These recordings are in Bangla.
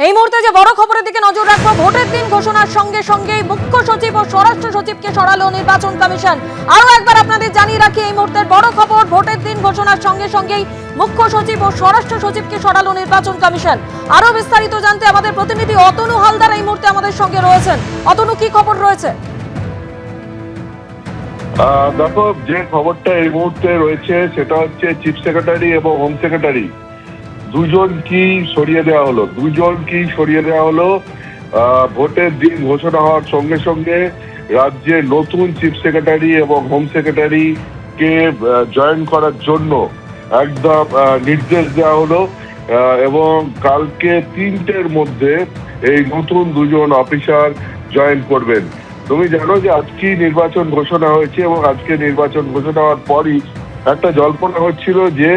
এই মুহূর্তে যে বড় খবরের দিকে নজর রাখবো, ভোটের দিন ঘোষণার সঙ্গে সঙ্গেই মুখ্য সচিব ও স্বরাষ্ট্র সচিবকে সরালো নির্বাচন কমিশন। আরো একবার আপনাদের জানিয়ে রাখি, এই মুহূর্তের বড় খবর, ভোটের দিন ঘোষণার সঙ্গে সঙ্গেই মুখ্য সচিব ও স্বরাষ্ট্র সচিবকে সরালো নির্বাচন কমিশন। আরো বিস্তারিত জানতে আমাদের প্রতিনিধি অতনু হালদার এই মুহূর্তে আমাদের সঙ্গে রয়েছেন। অতনু, কি খবর রয়েছে? দেখো, যে খবরটা এই মুহূর্তে রয়েছে সেটা হচ্ছে চিফ সেক্রেটারি এবং হোম সেক্রেটারি দুজনকেই সরিয়ে দেওয়া হলো। ভোটের দিন ঘোষণা হওয়ার সঙ্গে সঙ্গে রাজ্যের নতুন চিফ সেক্রেটারি এবং হোম সেক্রেটারি কে জয়েন করার জন্য একদম নির্দেশ দেওয়া হলো এবং কালকে 3টের মধ্যে এই নতুন দুজন অফিসার জয়েন করবেন। তুমি জানো যে আজকে নির্বাচন ঘোষণা হয়েছে এবং আজকে নির্বাচন ঘোষণা হওয়ার পরই একটা জল্পনা হচ্ছিল যে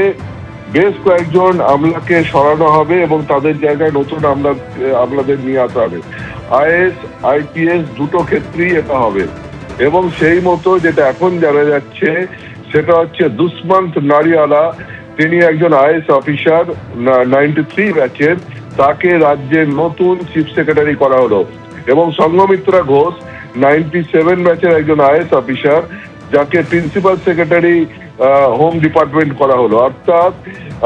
বেশ কয়েকজন আমলাকে সরানো হবে এবং তাদের জায়গায় নতুন আমলাদের নিয়ে আসা হবে। আইএস আইপিএস দুটো ক্ষেত্রেই এটা হবে এবং সেই মতো যেটা এখন জানা যাচ্ছে সেটা হচ্ছে দুষ্মন্ত নারিয়ালা, তিনি একজন আইএস অফিসার 93 ব্যাচের, তাকে রাজ্যের নতুন চিফ সেক্রেটারি করা হলো এবং সংঘমিত্রা ঘোষ 97 ব্যাচের একজন আইএস অফিসার, যাকে প্রিন্সিপাল সেক্রেটারি হোম ডিপার্টমেন্ট করা হলো। অর্থাৎ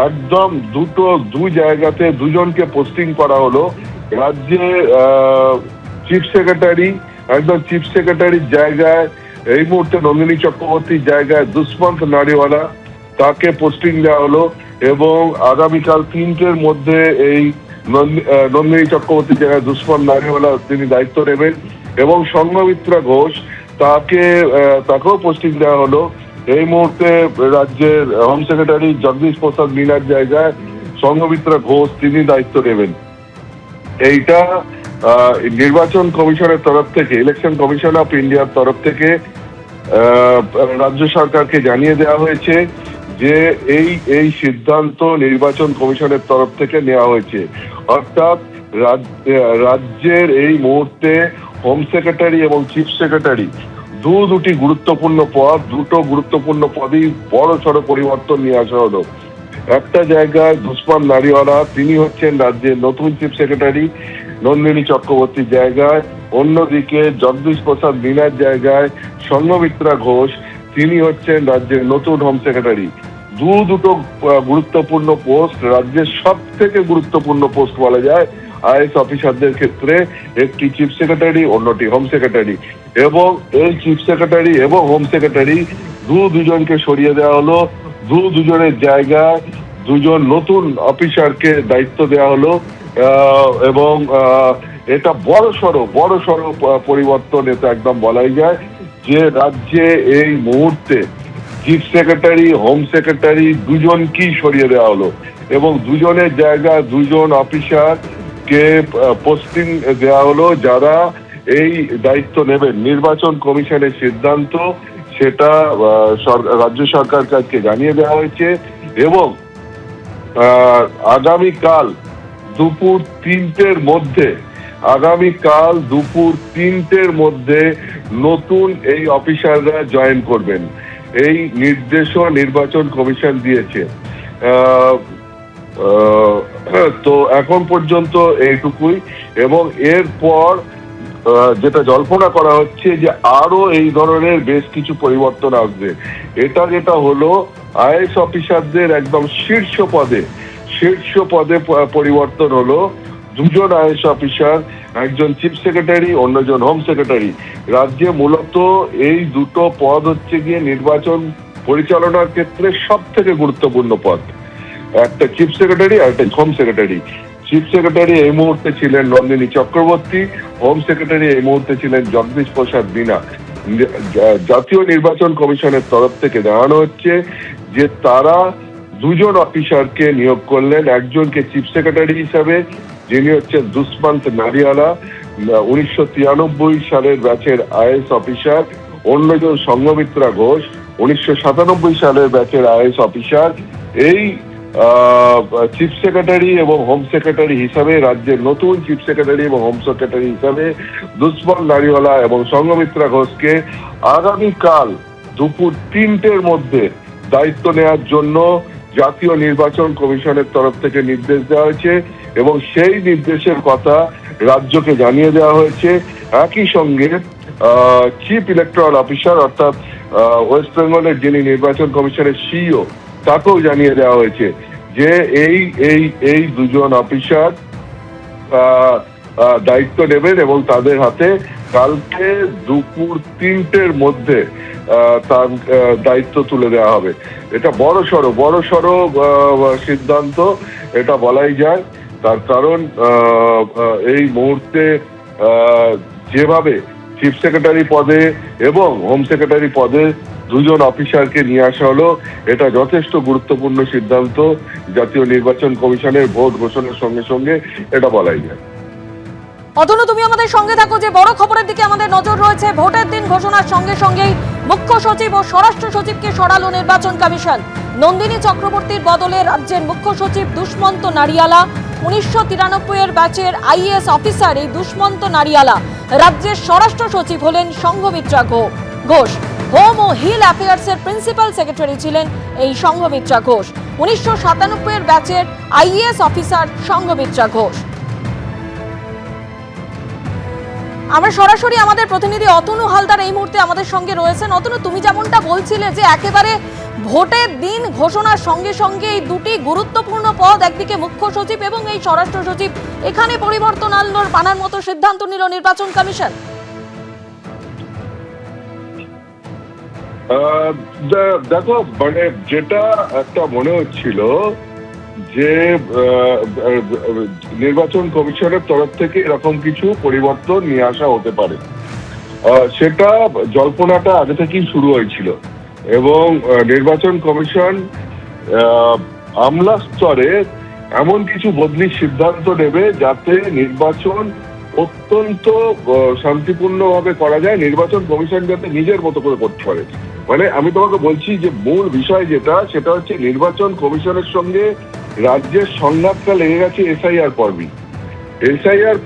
একদম দুই জায়গাতে দুজনকে পোস্টিং করা হলো। রাজ্যে চিফ সেক্রেটারির জায়গায় এই মুহূর্তে নন্দিনী চক্রবর্তীর জায়গায় দুষ্মন্ত নারিওয়ালা, তাকে পোস্টিং দেওয়া হলো এবং আগামীকাল 3টের মধ্যে এই নন্দিনী চক্রবর্তীর জায়গায় দুষ্মন্ত নারিওয়ালা তিনি দায়িত্ব নেবেন এবং সংঘমিত্রা ঘোষ তাকেও পোস্টিং দেওয়া হলো। এই মুহূর্তে রাজ্যের হোম সেক্রেটারি জগদীশ প্রসাদ মীনার জায়গায় সংঘমিত্রা ঘোষ তিনি দায়িত্ব নেবেন। এইটা নির্বাচন কমিশনের তরফ থেকে, ইলেকশন কমিশন অফ ইন্ডিয়ার তরফ থেকে রাজ্য সরকারকে জানিয়ে দেওয়া হয়েছে যে এই সিদ্ধান্ত নির্বাচন কমিশনের তরফ থেকে নেওয়া হয়েছে। অর্থাৎ রাজ্যের এই মুহূর্তে হোম সেক্রেটারি এবং চিফ সেক্রেটারি দুটি গুরুত্বপূর্ণ পদ, দুটো গুরুত্বপূর্ণ পদই বড় সড় পরিবর্তন নিয়ে আসা হলো। একটা জায়গায় দুষ্মন্ত নারিওয়ালা, তিনি হচ্ছেন রাজ্যের নতুন চিফ সেক্রেটারি নন্দিনী চক্রবর্তীর জায়গায়, অন্যদিকে জগদীশ প্রসাদ মীনার জায়গায় সংঘমিত্রা ঘোষ, তিনি হচ্ছেন রাজ্যের নতুন হোম সেক্রেটারি। দুটো গুরুত্বপূর্ণ পোস্ট, রাজ্যের সব থেকে গুরুত্বপূর্ণ পোস্ট বলা যায় আইএস অফিসারদের ক্ষেত্রে, একটি চিফ সেক্রেটারি, অন্যটি হোম সেক্রেটারি। এবং এই চিফ সেক্রেটারি এবং হোম সেক্রেটারি দুজনকে সরিয়ে দেওয়া হলো। দুজনের জায়গায় দুজন নতুন অফিসারকে দায়িত্ব দেওয়া হলো এবং এটা বড় সড়ো পরিবর্তন। এটা একদম বলাই যায় যে রাজ্যে এই মুহূর্তে চিফ সেক্রেটারি, হোম সেক্রেটারি দুজনকেই সরিয়ে দেওয়া হলো এবং দুজনের জায়গায় দুজন অফিসার কে পোস্টিং দেওয়া হলো, যারা এই দায়িত্ব নেবেন। নির্বাচন কমিশনের সিদ্ধান্ত সেটা রাজ্য সরকার কাছে জানিয়ে দেওয়া হয়েছে এবং আগামীকাল দুপুর 3টের মধ্যে নতুন এই অফিসাররা জয়েন করবেন। এই নির্দেশও নির্বাচন কমিশন দিয়েছে। তো এখন পর্যন্ত এইটুকুই এবং এরপর যেটা জল্পনা করা হচ্ছে যে আরো এই ধরনের বেশ কিছু পরিবর্তন আসবে। যেটা হলো আইএস অফিসারদের একদম শীর্ষ পদে পরিবর্তন হলো। দুজন আইএস অফিসার, একজন চিফ সেক্রেটারি, অন্যজন হোম সেক্রেটারি। রাজ্যে মূলত এই দুটো পদ হচ্ছে গিয়ে নির্বাচন পরিচালনার ক্ষেত্রে সব থেকে গুরুত্বপূর্ণ পদ, একটা চিফ সেক্রেটারি আর একটা হোম সেক্রেটারি। চিফ সেক্রেটারি এই মুহূর্তে ছিলেন নন্দিনী চক্রবর্তী, হোম সেক্রেটারি এই মুহূর্তে ছিলেন জগদীশ প্রসাদ মীনা। জাতীয় নির্বাচন কমিশনের তরফ থেকে জানানো হচ্ছে যে তারা দুজন অফিসারকে নিয়োগ করলেন। একজনকে চিফ সেক্রেটারি হিসাবে, যিনি হচ্ছেন দুষ্মন্ত নারিয়ালা, 1993 সালের ব্যাচের আইএস অফিসার। অন্যজন সংঘমিত্রা ঘোষ, 1997 সালের ব্যাচের আইএস অফিসার। এই চিফ সেক্রেটারি এবং হোম সেক্রেটারি হিসাবে, রাজ্যের নতুন চিফ সেক্রেটারি এবং হোম সেক্রেটারি হিসাবে দুষ্মন্ত নারিওয়ালা এবং সংঘমিত্রা ঘোষকে আগামীকাল দুপুর 3টের মধ্যে দায়িত্ব নেওয়ার জন্য জাতীয় নির্বাচন কমিশনের তরফ থেকে নির্দেশ দেওয়া হয়েছে এবং সেই নির্দেশের কথা রাজ্যকে জানিয়ে দেওয়া হয়েছে। একই সঙ্গে চিফ ইলেকট্রাল অফিসার অর্থাৎ ওয়েস্ট বেঙ্গলের যিনি নির্বাচন কমিশনের সিইও তাকেও জানিয়ে দেওয়া হয়েছে যে এই দুজন অফিসার দায়িত্ব নেবেন এবং তাদের হাতে কালকে দুপুর 3টের মধ্যে তার দায়িত্ব তুলে দেওয়া হবে। এটা বড়সড় সিদ্ধান্ত এটা বলাই যায়। তার কারণ এই মুহূর্তে যেভাবে চিফ সেক্রেটারি পদে এবং হোম সেক্রেটারি পদে দুজন অফিসারকে নিয়ে আসা হলো, এটা যথেষ্ট গুরুত্বপূর্ণ সিদ্ধান্ত জাতীয় নির্বাচন কমিশনের ভোট ঘোষণার সঙ্গে সঙ্গে, এটা বলাই যায়। অতনু, তুমি আমাদের সঙ্গে থাকো। যে বড় খবরের দিকে আমাদের নজর রয়েছে, ভোটের দিন ঘোষণার সঙ্গে সঙ্গেই মুখ্য সচিব ও স্বরাষ্ট্র সচিবকে সরালো নির্বাচন কমিশন। নন্দিনী চক্রবর্তীর বদলে রাজ্যের মুখ্য সচিব দুষ্মন্ত নারিয়ালা। 1993 ব্যাচের আইএএস অফিসার এই দুষ্মন্ত নারিয়ালা রাজ্যের স্বরাষ্ট্র সচিব হলেন সংঘমিত্রা ঘোষ। হোম ও হিল অ্যাফেয়ার্সের প্রিন্সিপাল সেক্রেটারি ছিলেন এই সংঘমিত্রা ঘোষ। 1997 ব্যাচের আইএএস অফিসার সংঘমিত্রা ঘোষ। আমরা সরাসরি আমাদের প্রতিনিধি অতনু হালদার এই মুহূর্তে আমাদের সঙ্গে রয়েছেন। অতনু, তুমি যেমনটা বলছিলে যে একেবারে ভোটের দিন ঘোষণার সঙ্গে সঙ্গে এই দুটি গুরুত্বপূর্ণ পদ, একদিকে মুখ্য সচিব এবং এই স্বরাষ্ট্র সচিব, এখানে পরিবর্তন আনার মতো সিদ্ধান্ত নিল নির্বাচন কমিশন। দেখো, মানে যেটা একটা মনে হচ্ছিল যে নির্বাচন কমিশনের তরফ থেকে এরকম কিছু পরিবর্তন নিয়ে আসা হতে পারে, সেটা জল্পনাটা আগে থেকেই শুরু হয়েছিল এবং নির্বাচন কমিশন আমলা স্তরে এমন কিছু বদলির সিদ্ধান্ত নেবে যাতে নির্বাচন অত্যন্ত শান্তিপূর্ণভাবে করা যায়, নির্বাচন কমিশন যাতে নিজের মতো করে করতে পারে। মানে আমি তোমাকে বলছি যে মূল বিষয় সেটা হচ্ছে নির্বাচন কমিশনের সঙ্গে রাজ্যের সংঘাতটা লেগে গেছে এসআইআর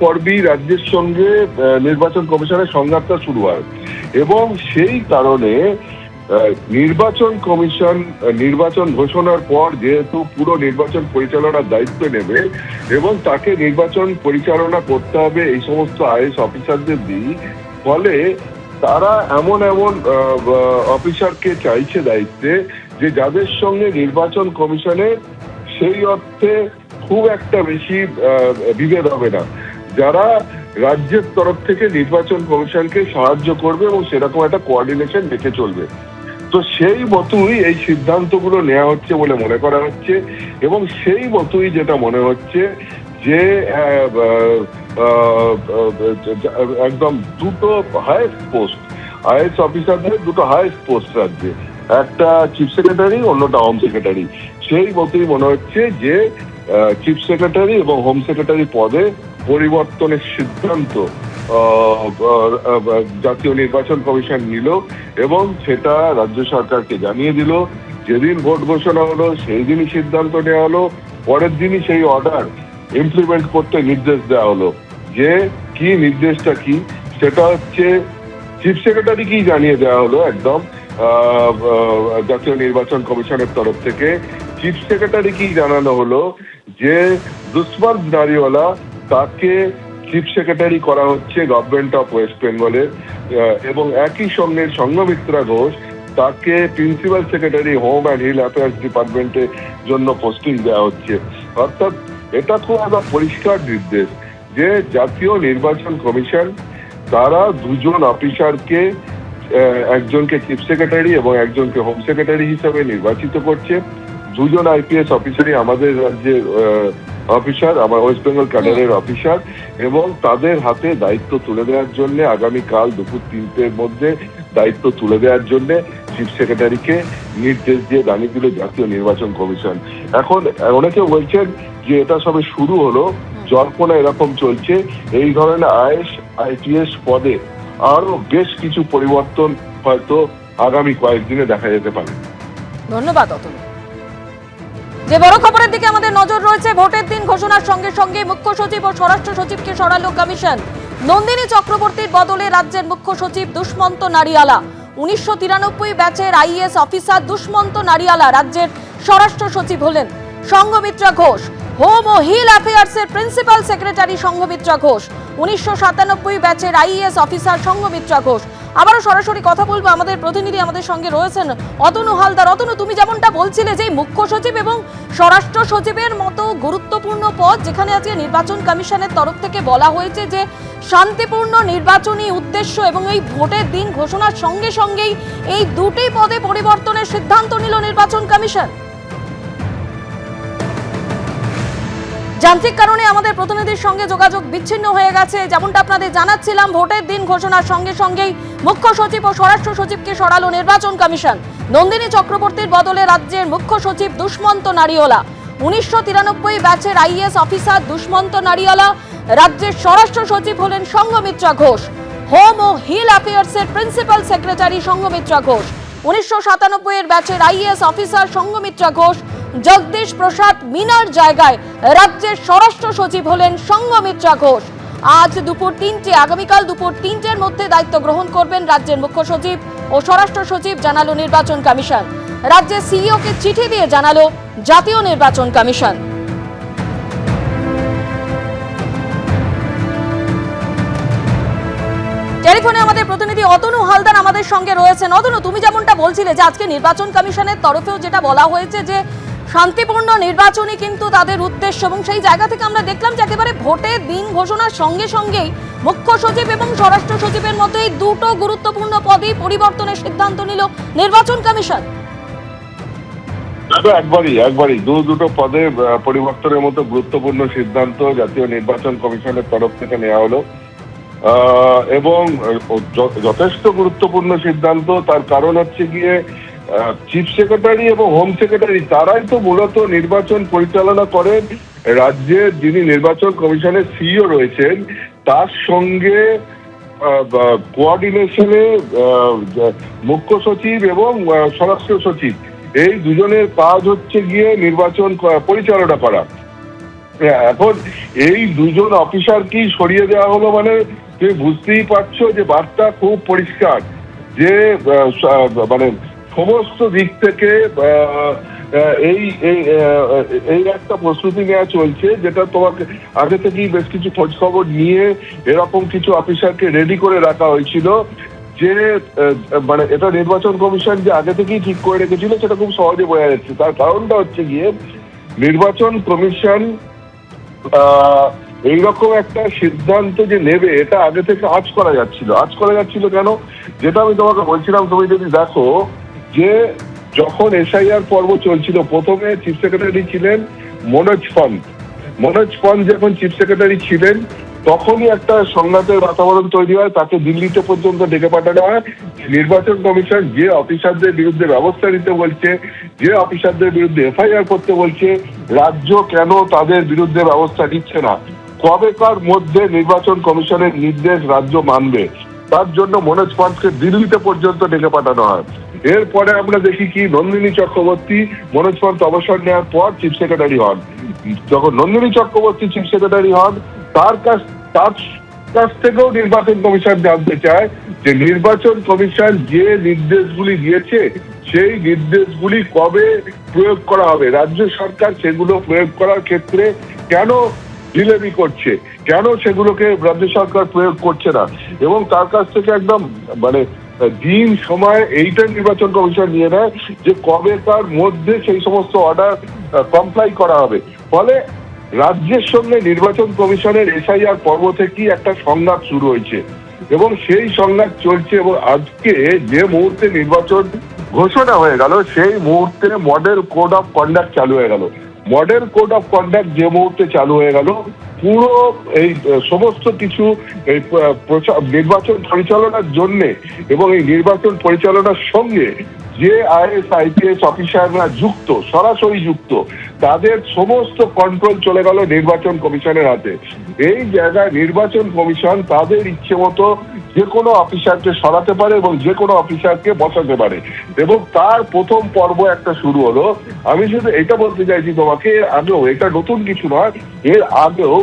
পর্বই রাজ্যের সঙ্গে নির্বাচন কমিশনের সংঘাতটা শুরু হয় এবং সেই কারণে নির্বাচন কমিশন নির্বাচন ঘোষণার পর যেহেতু পুরো নির্বাচন পরিচালনার দায়িত্ব নেবে এবং তাকে নির্বাচন পরিচালনা করতে হবে এই সমস্ত আইএএস অফিসারদের দিয়ে, ফলে তারা এমন অফিসারকে চাইছে দায়িত্বে যে যাদের সঙ্গে নির্বাচন কমিশনের সেই অর্থে খুব একটা বেশি বিভেদ হবে না, যারা রাজ্যের তরফ থেকে নির্বাচন কমিশনকে সাহায্য করবে এবং সেরকম একটা কোঅর্ডিনেশন রেখে চলবে। তো সেই মতোই এই সিদ্ধান্তগুলো নেওয়া হচ্ছে বলে মনে করা হচ্ছে এবং সেই মতোই যেটা মনে হচ্ছে যে একদম দুটো হাইয়েস্ট পোস্ট আইএএস অফিসারদের, দুটো হাইয়েস্ট পোস্ট রাজ্যে, একটা চিফ সেক্রেটারি, অন্যটা হোম সেক্রেটারি, সেই মতোই মনে হচ্ছে যে চিফ সেক্রেটারি এবং হোম সেক্রেটারি পদে পরিবর্তনের সিদ্ধান্ত জাতীয় নির্বাচন কমিশন নিল এবং সেটা রাজ্য সরকারকে জানিয়ে দিল। যেদিন ভোট ঘোষণা হলো সেই দিনই সিদ্ধান্ত নেওয়া হলো, পরের দিনই সেই অর্ডার ইমপ্লিমেন্ট করতে নির্দেশ দেওয়া হলো। যে কি নির্দেশটা কি সেটা হচ্ছে চিফ সেক্রেটারিকেই জানিয়ে দেওয়া হলো একদম জাতীয় নির্বাচন কমিশনের তরফ থেকে। চিফ সেক্রেটারিকেই জানানো হলো যে দুষ্মন্ত নারিওয়ালা তাকে চিফ সেক্রেটারি করা হচ্ছে গভর্নমেন্ট অফ ওয়েস্ট বেঙ্গলের এবং একই সঙ্গে সংঘমিত্রা ঘোষ তাকে principal secretary home and hill affairs ডিপার্টমেন্টের জন্য পোস্টিং দেওয়া হচ্ছে। অর্থাৎ এটা খুব একটা পরিষ্কার নির্দেশ যে জাতীয় নির্বাচন কমিশন তারা দুজন অফিসারকে, একজনকে চিফ সেক্রেটারি এবং একজনকে হোম সেক্রেটারি হিসেবে নির্বাচিত করছে। দুজন আইপিএস অফিসারই আমাদের রাজ্যের অফিসার, আমার ওয়েস্ট বেঙ্গল ক্যাডারের অফিসার, এবং তাদের হাতে দায়িত্ব তুলে দেওয়ার জন্য আগামীকাল দুপুর 3টের মধ্যে দায়িত্ব তুলে দেওয়ার জন্য চিফ সেক্রেটারিকে নির্দেশ দিয়ে জানিয়ে দিল জাতীয় নির্বাচন কমিশন। এখন অনেকে বলছেন যে এটা সবে শুরু হলো, জল্পনা এরকম চলছে এই ধরনের আইএএস আইপিএস পদে আরো বেশ কিছু পরিবর্তন হয়তো আগামী কয়েকদিনে দেখা যেতে পারে। ধন্যবাদ অতুল। যে বড় খবরের দিকে আমাদের নজর রয়েছে, ভোটের দিন ঘোষণার সঙ্গে সঙ্গে মুখ্য সচিব ও স্বরাষ্ট্র সচিবকে সরালো কমিশন। নন্দিনী চক্রবর্তীর বদলে রাজ্যের মুখ্য সচিব দুষ্মন্ত নারিয়ালা। 1993 ব্যাচের আইএএস অফিসার দুষ্মন্ত নারিয়ালা রাজ্যের স্বরাষ্ট্র সচিব হলেন। সংঘমিত্রা ঘোষ হোম ও হিল অ্যাফেয়ার্সের প্রিন্সিপাল সেক্রেটারি সংঘমিত্রা ঘোষ, 1997 ব্যাচের আইএএস অফিসার সংঘমিত্রা ঘোষ। আবারও সরাসরি কথা বলবো, আমাদের প্রতিনিধি আমাদের সঙ্গে রয়েছেন অতনু হালদার। অতনু, তুমি যেমনটা বলছিলে যে মুখ্য সচিব এবং স্বরাষ্ট্র সচিবের মতো গুরুত্বপূর্ণ পদ, যেখানে আজকে নির্বাচন কমিশনের তরফ থেকে বলা হয়েছে যে শান্তিপূর্ণ নির্বাচনী উদ্দেশ্য এবং এই ভোটের দিন ঘোষণার সঙ্গে সঙ্গেই এই দুটি পদে পরিবর্তনের সিদ্ধান্ত নিল নির্বাচন কমিশন। যান্ত্রিক কারণে আমাদের প্রতিনিধির সঙ্গে যোগাযোগ বিচ্ছিন্ন হয়ে গেছে। যেমনটা আপনাদের জানাচ্ছিলাম, ভোটের দিন ঘোষণার সঙ্গে সঙ্গেই মুখ্য সচিব ও স্বরাষ্ট্র সচিবকে সরালো নির্বাচন কমিশন। নন্দিনী চক্রবর্তীর বদলে রাজ্যের মুখ্য সচিব দুষ্মন্ত নারিওলা। 1993 ব্যাচের আইএএস অফিসার দুষ্মন্ত নারিওলা রাজ্যের স্বরাষ্ট্র সচিব হলেন সংঘমিত্রা ঘোষ। হোম ও হিল অ্যাফেয়ার্সের প্রিন্সিপাল সেক্রেটারি সংঘমিত্রা ঘোষ। 1997 ব্যাচের আইএএস অফিসার সংঘমিত্রা ঘোষ জগদীশ প্রসাদ মিনার জায়গায় রাজ্যের স্বরাষ্ট্র সচিব হলেন সংঘমিত্রা ঘোষ। আজ দুপুর 3টে, আগামীকাল দুপুর 3টের মধ্যে দায়িত্ব গ্রহণ করবেন রাজ্যের মুখ্য সচিব ও স্বরাষ্ট্র সচিব, জানালো নির্বাচন কমিশন। রাজ্যের সিইওকে চিঠি দিয়ে জানালো জাতীয় নির্বাচন কমিশন। টেলিফোনে আমাদের প্রতিনিধি অতনু হালদার আমাদের সঙ্গে রয়েছেন। অতনু, তুমি যেমনটা বলছিলে যে আজকে নির্বাচন কমিশনের তরফেও যেটা বলা হয়েছে যে শান্তিপূর্ণ নির্বাচনই কিন্তু তাদের উদ্দেশ্য, এবং সেই জায়গা থেকে আমরা দেখলাম যে একেবারে ভোটের দিন ঘোষণার সঙ্গে সঙ্গেই মুখ্য সচিব এবং স্বরাষ্ট্র সচিবের মতো এই দুটো গুরুত্বপূর্ণ পদেই পরিবর্তনের সিদ্ধান্ত নিল নির্বাচন কমিশন। একবারই দুটো পদে পরিবর্তনের মতো গুরুত্বপূর্ণ সিদ্ধান্ত জাতীয় নির্বাচন কমিশনের তরফ থেকে নেওয়া হলো, এবং যথেষ্ট গুরুত্বপূর্ণ সিদ্ধান্ত। তার কারণ হচ্ছে গিয়ে চিফ সেক্রেটারি এবং হোম সেক্রেটারি তারাই তো মূলত নির্বাচন পরিচালনা করেন। রাজ্যের যিনি নির্বাচন কমিশনের সিইও রয়েছেন তার সঙ্গে কোঅর্ডিনেশনে মুখ্য সচিব এবং স্বরাষ্ট্র সচিব, এই দুজনের কাজ হচ্ছে গিয়ে নির্বাচন পরিচালনা করা। এখন এই দুজন অফিসারকেই সরিয়ে দেওয়া হলো মানে তুমি বুঝতেই পারছো যে বার্তা খুব পরিষ্কার যে মানে সমস্ত দিক থেকে এই একটা প্রস্তুতি নেওয়া চলছে, যেটা তোমাকে আগে থেকেই বেশ কিছু খোঁজ খবর নিয়ে এরকম কিছু অফিসারকে রেডি করে রাখা হয়েছিল যে মানে এটা নির্বাচন কমিশন যে আগে থেকেই ঠিক করে রেখেছিল সেটা খুব সহজে বোঝা যাচ্ছে। তার কারণটা হচ্ছে গিয়ে নির্বাচন কমিশন এইরকম একটা সিদ্ধান্ত যে নেবে এটা আগে থেকে আজ করা যাচ্ছিল কেন, যেটা আমি তোমাকে বলছিলাম। তুমি যদি দেখো যে যখন এসআইআর পর্ব চলছিল, প্রথমে চিফ সেক্রেটারি ছিলেন মনোজ পন্ত যখন চিফ সেক্রেটারি ছিলেন তখনই একটা সংঘাতের বাতাবরণ তৈরি হয়, তাকে দিল্লিতে পর্যন্ত ডেকে পাঠানো হয়। নির্বাচন কমিশন যে অফিসারদের বিরুদ্ধে ব্যবস্থা নিতে বলছে, যে অফিসারদের বিরুদ্ধে এফআইআর করতে বলছে, রাজ্য কেন তাদের বিরুদ্ধে ব্যবস্থা নিচ্ছে না, কবেকার মধ্যে নির্বাচন কমিশনের নির্দেশ রাজ্য মানবে, তার জন্য মনোজ পন্তকে দিল্লিতে পর্যন্ত ডেকে পাঠানো হয়। এরপরে আমরা দেখি কি নন্দিনী চক্রবর্তী মনোজ পন্ত অবসর নেওয়ার পর চিফ সেক্রেটারি হন। যখন নন্দিনী চক্রবর্তী চিফ সেক্রেটারি হন তার কাছ থেকেও নির্বাচন কমিশন জানতে চায় যে নির্বাচন কমিশন যে নির্দেশগুলি দিয়েছে সেই নির্দেশগুলি কবে প্রয়োগ করা হবে, রাজ্য সরকার সেগুলো প্রয়োগ করার ক্ষেত্রে কেন ঢিলেমি করছে, কেন সেগুলোকে রাজ্য সরকার প্রয়োগ করছে না, এবং তার কাছ থেকে একদম মানে দিন সময় এইটা নির্বাচন কমিশন নিয়ে নেয় যে কবেকার মধ্যে সেই সমস্ত অর্ডার কমপ্লাই করা হবে। ফলে রাজ্যের সঙ্গে নির্বাচন কমিশনের এসআইআর পর্ব থেকেই একটা সংঘাত শুরু হয়েছে এবং সেই সংঘাত চলছে, এবং আজকে যে মুহূর্তে নির্বাচন ঘোষণা হয়ে গেল সেই মুহূর্তে মডেল কোড অফ কন্ডাক্ট চালু হয়ে গেল। মডেল কোড অফ কন্ডাক্ট যে মুহূর্তে চালু হয়ে গেল, পুরো এই সমস্ত কিছু এই নির্বাচন পরিচালনার জন্যে এবং এই নির্বাচন পরিচালনার সঙ্গে যে আইএস আইপিএস অফিসাররা যুক্ত, সরাসরি যুক্ত, তাদের সমস্ত কন্ট্রোল চলে গেল নির্বাচন কমিশনের হাতে। এই জায়গায় নির্বাচন কমিশন তাদের ইচ্ছে মতো যে কোনো অফিসারকে সরাতে পারে এবং যে কোনো অফিসারকে বসাতে পারে, এবং তার প্রথম পর্ব একটা শুরু হলো। আমি শুধু এটা বলতে চাইছি তোমাকে, আগেও এটা নতুন কিছু নয়, এর আগেও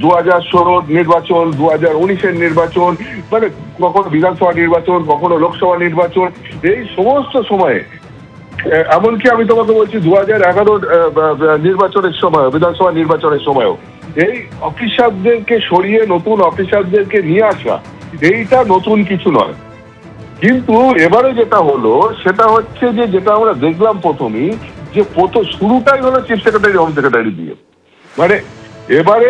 2016 নির্বাচন, 2019 নির্বাচন, মানে কখনো বিধানসভা নির্বাচন, কখনো লোকসভা নির্বাচন, এই সমস্ত সময়ে এমনকি আমি তোমাকে বলছি 2011 নির্বাচনের সময়, বিধানসভা নির্বাচনের সময়ও এই অফিসারদেরকে সরিয়ে নতুন অফিসারদেরকে নিয়ে আসা, এইটা নতুন কিছু নয়। কিন্তু এবারে যেটা হলো সেটা হচ্ছে যে, যেটা আমরা দেখলাম প্রথমেই, যে শুরুটাই হলো চিফ সেক্রেটারি হোম সেক্রেটারি দিয়ে। মানে এবারে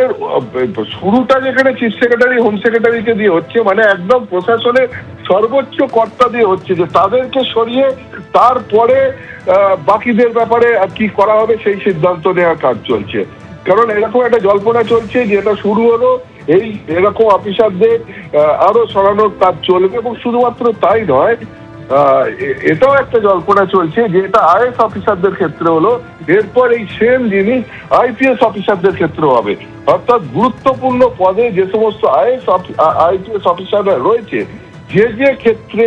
শুরুটা যেখানে চিফ সেক্রেটারি হোম সেক্রেটারিকে দিয়ে হচ্ছে, মানে একদম প্রশাসনের সর্বোচ্চ কর্তা দিয়ে হচ্ছে, যে তাদেরকে সরিয়ে তারপরে বাকিদের ব্যাপারে কি করা হবে সেই সিদ্ধান্ত নেওয়ার কাজ চলছে। কারণ এরকম একটা জল্পনা চলছে যে এটা শুরু হলো, এই এরকম অফিসারদের আরো সরানোর কাজ চলবে। এবং শুধুমাত্র তাই নয়, এটাও একটা জল্পনা চলছে যে এটা আইএস অফিসারদের ক্ষেত্রে হলো, এরপর এই সেম জিনিস আইপিএস অফিসারদের ক্ষেত্রে হবে। অর্থাৎ গুরুত্বপূর্ণ পদে যে সমস্ত আইপিএস অফিসাররা রয়েছে, যে যে ক্ষেত্রে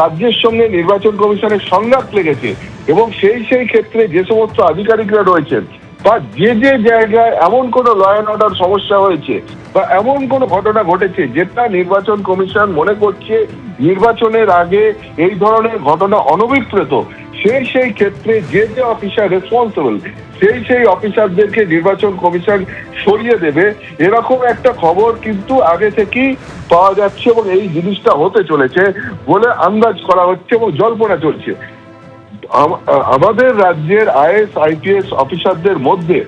রাজ্যের সঙ্গে নির্বাচন কমিশনের সংঘাত লেগেছে এবং সেই ক্ষেত্রে যে সমস্ত আধিকারিকরা রয়েছেন, বা যে যে জায়গায় এমন কোনো ল অ্যান্ড অর্ডার সমস্যা হয়েছে বা এমন কোনো ঘটনা ঘটেছে যেটা নির্বাচন কমিশন মনে করছে নির্বাচনের আগে এই ধরনের ঘটনা অনভিপ্রেত, সেই ক্ষেত্রে যে যে অফিসার রেসপন্সিবল সেই অফিসারদেরকে নির্বাচন কমিশন সরিয়ে দেবে, এরকম একটা খবর কিন্তু আগে থেকেই পাওয়া যাচ্ছে এবং এই জিনিসটা হতে চলেছে বলে আন্দাজ করা হচ্ছে এবং জল্পনা চলছে। আমাদের রাজ্যের আইএস আইপিএস অফিসারদের মধ্যে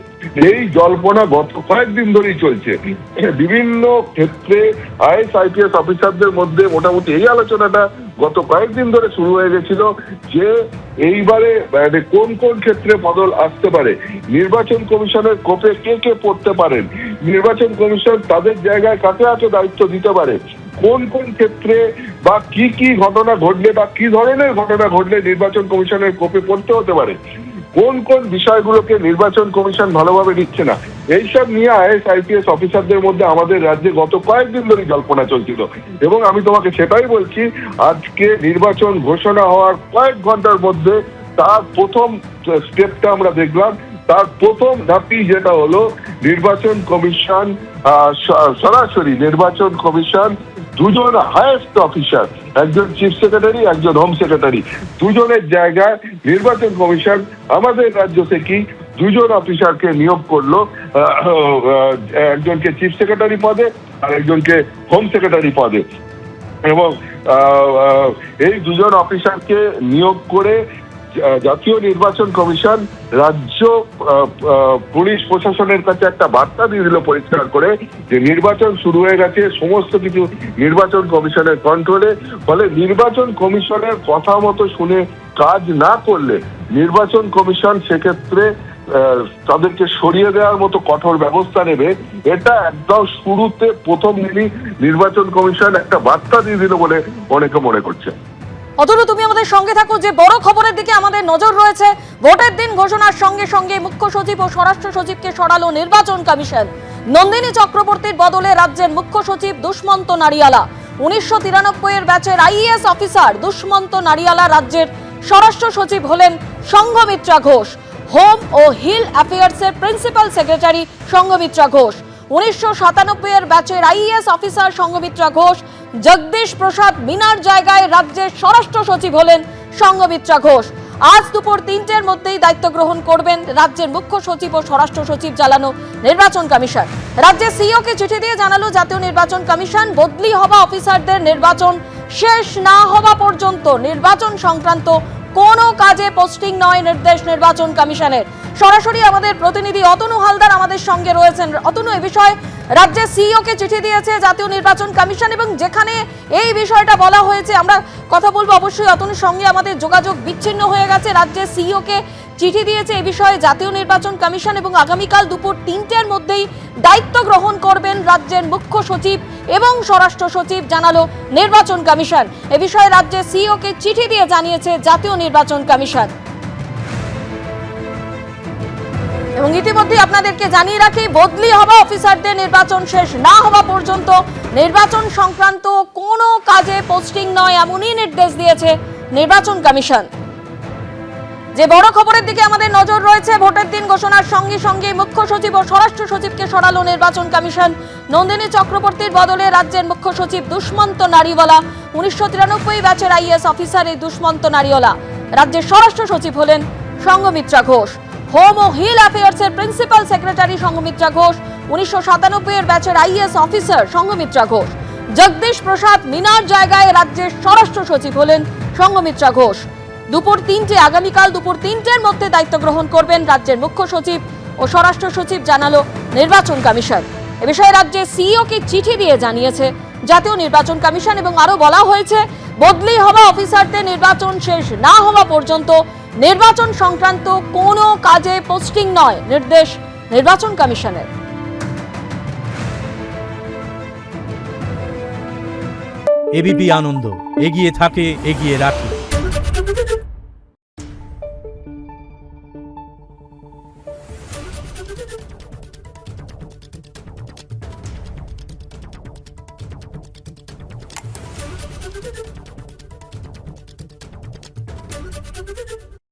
এই জল্পনা গত কয়েকদিন ধরেই চলছে। বিভিন্ন ক্ষেত্রে আইএস আইপিএস অফিসারদের মধ্যে মোটামুটি এই আলোচনাটা গত কয়েকদিন ধরে শুরু হয়ে গেছিল যে এইবারে কোন কোন ক্ষেত্রে বদল আসতে পারে, নির্বাচন কমিশনের কোপে কে কে পড়তে পারেন, নির্বাচন কমিশন তাদের জায়গায় কাকে দায়িত্ব দিতে পারে, কোন কোন ক্ষেত্রে বা কি ঘটনা ঘটলে বা কি ধরনের ঘটনা ঘটলে নির্বাচন কমিশনের কোপে পড়তে হতে পারে, কোন কোন বিষয়গুলোকে নির্বাচন কমিশন ভালোভাবে নিচ্ছে না, এইসব নিয়ে আইএস আইপিএস অফিসারদের মধ্যে আমাদের রাজ্যে গত কয়েকদিন ধরে জল্পনা চলছিল। এবং আমি তোমাকে সেটাই বলছি, আজকে নির্বাচন ঘোষণা হওয়ার কয়েক ঘন্টার মধ্যে তার প্রথম স্টেপটা আমরা দেখলাম। তার প্রথম ধাপই যেটা হলো, নির্বাচন কমিশন সরাসরি নির্বাচন কমিশন দুজন হাইয়েস্ট অফিসার, একজন চিফ সেক্রেটারি একজন হোম সেক্রেটারি, দুজনের জায়গায় নির্বাচন কমিশন আমাদের রাজ্য থেকেই দুজন অফিসারকে নিয়োগ করলো, একজনকে চিফ সেক্রেটারি পদে আর একজনকে হোম সেক্রেটারি পদে। এবং এই দুজন অফিসারকে নিয়োগ করে জাতীয় নির্বাচন কমিশন রাজ্য পুলিশ প্রশাসনের কাছে একটা বার্তা দিয়ে দিল পরিষ্কার করে, যে নির্বাচন শুরু হয়ে গেছে, সমস্ত কিছু নির্বাচন কমিশনের কন্ট্রোলে। ফলে নির্বাচন কমিশনের কথা মতো শুনে কাজ না করলে নির্বাচন কমিশন সেক্ষেত্রে তাদেরকে সরিয়ে দেওয়ার মতো কঠোর ব্যবস্থা নেবে। এটা একদম শুরুতে প্রথম দিনই নির্বাচন কমিশন একটা বার্তা দিয়ে দিল বলে অনেকে মনে করছে। অতনু, তুমি আমাদের সঙ্গে থাকো। যে বড় খবরের দিকে আমাদের নজর রয়েছে, ভোটের দিন ঘোষণার সঙ্গে সঙ্গে মুখ্য সচিব ও স্বরাষ্ট্র সচিবকে সরালো নির্বাচন কমিশন। নন্দিনী চক্রবর্তীর বদলে রাজ্যের মুখ্য সচিব দুষ্মন্ত নারিয়ালা। 1993 এর ব্যাচের আইএএস অফিসার দুষ্মন্ত নারিয়ালা রাজ্যের স্বরাষ্ট্র সচিব হলেন সংঘমিত্রা ঘোষ। হোম ও হিল অ্যাফেয়ার্সের প্রিন্সিপাল সেক্রেটারি সংঘমিত্রা ঘোষ। 1997 এর ব্যাচের আইএএস অফিসার সংঘমিত্রা ঘোষ। জগদীশ প্রসাদ মিনার জায়গায় রাজ্যের স্বরাষ্ট্র সচিব হলেন সংঘমিত্রা ঘোষ। আজ দুপুর 3টের মধ্যেই দায়িত্ব গ্রহণ করবেন রাজ্যের মুখ্য সচিব ও স্বরাষ্ট্র সচিব, জানানো নির্বাচন কমিশন। রাজ্যের সিইওকে চিঠি দিয়ে জানালো জাতীয় নির্বাচন কমিশন, বদলি হওয়া অফিসারদের নির্বাচন শেষ না হওয়া পর্যন্ত নির্বাচন সংক্রান্ত কোনো কাজে পোস্টিং নয় নির্দেশ নির্বাচন কমিশনের। সরাসরি আমাদের প্রতিনিধি অতনু হালদার আমাদের সঙ্গে রয়েছেন। অতনু, এই বিষয়ে রাজ্যের সিইওকে চিঠি দিয়েছে জাতীয় নির্বাচন কমিশন এবং যেখানে এই বিষয়টা বলা হয়েছে, আমরা কথা বলবো অবশ্যই অতনুর সঙ্গে, আমাদের যোগাযোগ বিচ্ছিন্ন হয়ে গেছে। রাজ্যের সিইওকে চিঠি দিয়েছে এই বিষয়ে জাতীয় নির্বাচন কমিশন এবং আগামীকাল দুপুর 3টের মধ্যেই দায়িত্ব গ্রহণ করবেন রাজ্যের মুখ্য সচিব এবং স্বরাষ্ট্র সচিব, জানালো নির্বাচন কমিশন। এ বিষয়ে রাজ্যের সিইওকে চিঠি দিয়ে জানিয়েছে জাতীয় নির্বাচন কমিশন। এবং ইতিমধ্যে আপনাদেরকে জানিয়ে রাখি, বদলি হওয়া অফিসারদের নির্বাচন শেষ না হওয়া পর্যন্ত নির্বাচন সংক্রান্ত কোনো কাজে পোস্টিং নয়, এমনই নির্দেশ দিয়েছে নির্বাচন কমিশন। যে বড় খবরের দিকে আমাদের নজর রয়েছে, ভোটের দিন ঘোষণার সঙ্গে সঙ্গে মুখ্য সচিব ও স্বরাষ্ট্র সচিবকে সরালো নির্বাচন কমিশন। নন্দিনী চক্রবর্তীর বদলে রাজ্যের মুখ্য সচিব দুষ্মন্ত নারিওয়ালা। 1993 ব্যাচের আইএএস অফিসার এই দুষ্মন্ত নারিওয়ালা রাজ্যের স্বরাষ্ট্র সচিব হলেন সঙ্গমিত্রা ঘোষ। হোম ও হিল অ্যাফেয়ার্সের প্রিন্সিপাল সেক্রেটারি সঙ্গমিত্রা ঘোষ। 1997 এর ব্যাচের আইএএস অফিসার সঙ্গমিত্রা ঘোষ। জগদীশ প্রসাদ মিনার জায়গায় রাজ্যের স্বরাষ্ট্র সচিব হলেন সঙ্গমিত্রা ঘোষ। আগামীকাল দুপুর 3টের মধ্যে দায়িত্ব গ্রহণ করবেন রাজ্যের মুখ্য সচিব ও স্বরাষ্ট্র সচিব, জানালো নির্বাচন কমিশন। এ বিষয়ে রাজ্যের সিইওকে চিঠি দিয়ে জানিয়েছে জাতীয় নির্বাচন কমিশন এবং আরো বলা হয়েছে বদলি হওয়া অফিসারদের নির্বাচন শেষ না হওয়া পর্যন্ত নির্বাচন সংক্রান্ত কোনো কাজে পোস্টিং নয়, নির্দেশ নির্বাচন কমিশনের। এবিপি আনন্দ, এগিয়ে থাকে, এগিয়ে রাখে।